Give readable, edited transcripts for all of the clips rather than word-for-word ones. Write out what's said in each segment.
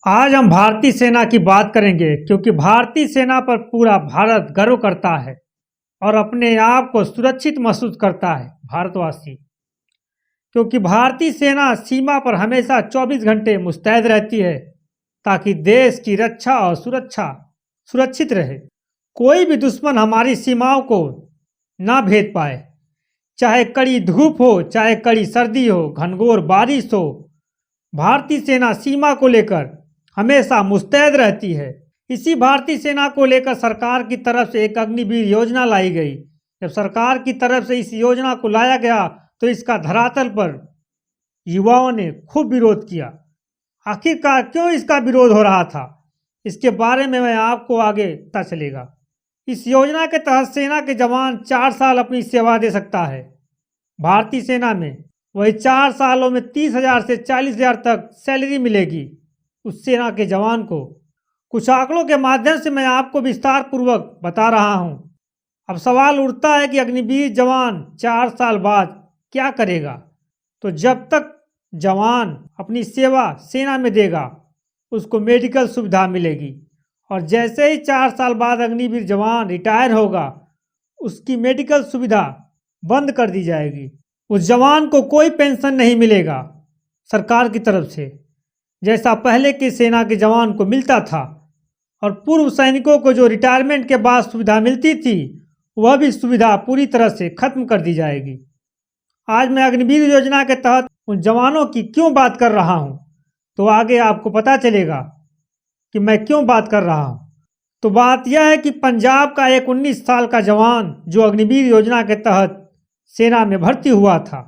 आज हम भारतीय सेना की बात करेंगे क्योंकि भारतीय सेना पर पूरा भारत गर्व करता है और अपने आप को सुरक्षित महसूस करता है भारतवासी। क्योंकि भारतीय सेना सीमा पर हमेशा 24 घंटे मुस्तैद रहती है ताकि देश की रक्षा और सुरक्षा सुरक्षित रहे। कोई भी दुश्मन हमारी सीमाओं को ना भेद पाए, चाहे कड़ी धूप हो, चाहे कड़ी सर्दी हो, घनघोर बारिश हो। भारतीय सेना सीमा को लेकर हमेशा मुस्तैद रहती है। इसी भारतीय सेना को लेकर सरकार की तरफ से एक अग्निवीर योजना लाई गई। जब सरकार की तरफ से इस योजना को लाया गया तो इसका धरातल पर युवाओं ने खूब विरोध किया। आखिरकार क्यों इसका विरोध हो रहा था, इसके बारे में मैं आपको आगे पता चलेगा। इस योजना के तहत सेना के जवान 4 साल अपनी सेवा दे सकता है भारतीय सेना में। वही 4 सालों में 30,000 से 40,000 तक सैलरी मिलेगी उस सेना के जवान को। कुछ आंकड़ों के माध्यम से मैं आपको विस्तार पूर्वक बता रहा हूं। अब सवाल उठता है कि अग्निवीर जवान 4 साल बाद क्या करेगा। तो जब तक जवान अपनी सेवा सेना में देगा उसको मेडिकल सुविधा मिलेगी, और जैसे ही 4 साल बाद अग्निवीर जवान रिटायर होगा उसकी मेडिकल सुविधा बंद कर दी जाएगी। उस जवान को कोई पेंशन नहीं मिलेगा सरकार की तरफ से, जैसा पहले के सेना के जवान को मिलता था। और पूर्व सैनिकों को जो रिटायरमेंट के बाद सुविधा मिलती थी वह भी सुविधा पूरी तरह से खत्म कर दी जाएगी। आज मैं अग्निवीर योजना के तहत उन जवानों की क्यों बात कर रहा हूं, तो आगे आपको पता चलेगा कि मैं क्यों बात कर रहा हूं। तो बात यह है कि पंजाब का एक 19 साल का जवान जो अग्निवीर योजना के तहत सेना में भर्ती हुआ था,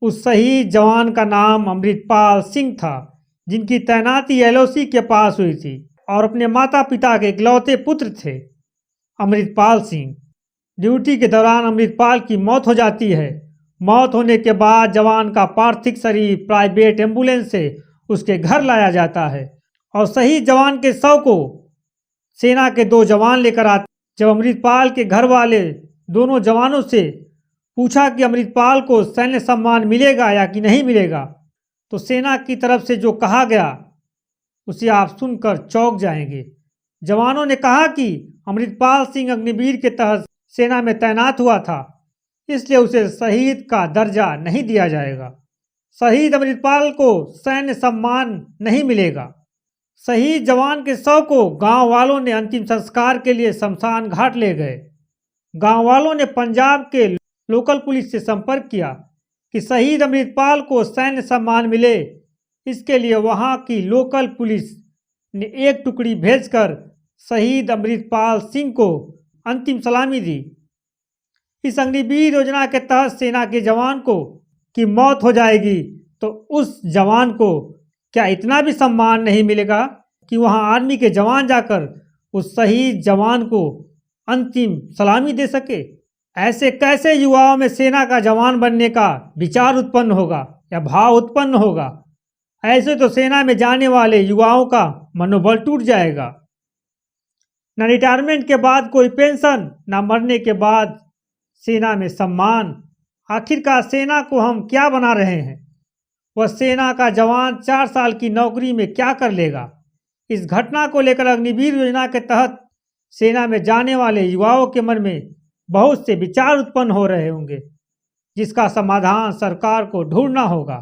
उस शहीद जवान का नाम अमृतपाल सिंह था, जिनकी तैनाती एलओसी के पास हुई थी और अपने माता पिता के इकलौते पुत्र थे अमृतपाल सिंह। ड्यूटी के दौरान अमृतपाल की मौत हो जाती है। मौत होने के बाद जवान का पार्थिव शरीर प्राइवेट एम्बुलेंस से उसके घर लाया जाता है और शहीद जवान के शव को सेना के 2 जवान लेकर आते। जब अमृतपाल के घर वाले दोनों जवानों से पूछा कि अमृतपाल को सैन्य सम्मान मिलेगा या कि नहीं मिलेगा, तो सेना की तरफ से जो कहा गया उसे आप सुनकर चौंक जाएंगे। जवानों ने कहा कि अमृतपाल सिंह अग्निवीर के तहत सेना में तैनात हुआ था, इसलिए उसे शहीद का दर्जा नहीं दिया जाएगा। शहीद अमृतपाल को सैन्य सम्मान नहीं मिलेगा। शहीद जवान के शव को गांव वालों ने अंतिम संस्कार के लिए शमशान घाट ले गए। गांव वालों ने पंजाब के लोकल पुलिस से संपर्क किया कि शहीद अमृतपाल को सैन्य सम्मान मिले। इसके लिए वहां की लोकल पुलिस ने एक टुकड़ी भेजकर शहीद अमृतपाल सिंह को अंतिम सलामी दी। इस अग्निवीर योजना के तहत सेना के जवान को की मौत हो जाएगी तो उस जवान को क्या इतना भी सम्मान नहीं मिलेगा कि वहां आर्मी के जवान जाकर उस शहीद जवान को अंतिम सलामी दे सके। ऐसे कैसे युवाओं में सेना का जवान बनने का विचार उत्पन्न होगा या भाव उत्पन्न होगा। ऐसे तो सेना में जाने वाले युवाओं का मनोबल टूट जाएगा। न रिटायरमेंट के बाद कोई पेंशन, न मरने के बाद सेना में सम्मान। आखिरकार सेना को हम क्या बना रहे हैं। वह सेना का जवान 4 साल की नौकरी में क्या कर लेगा। इस घटना को लेकर अग्निवीर योजना के तहत सेना में जाने वाले युवाओं के मन में बहुत से विचार उत्पन्न हो रहे होंगे, जिसका समाधान सरकार को ढूंढना होगा।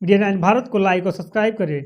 मीडिया 9 भारत को लाइक और सब्सक्राइब करें।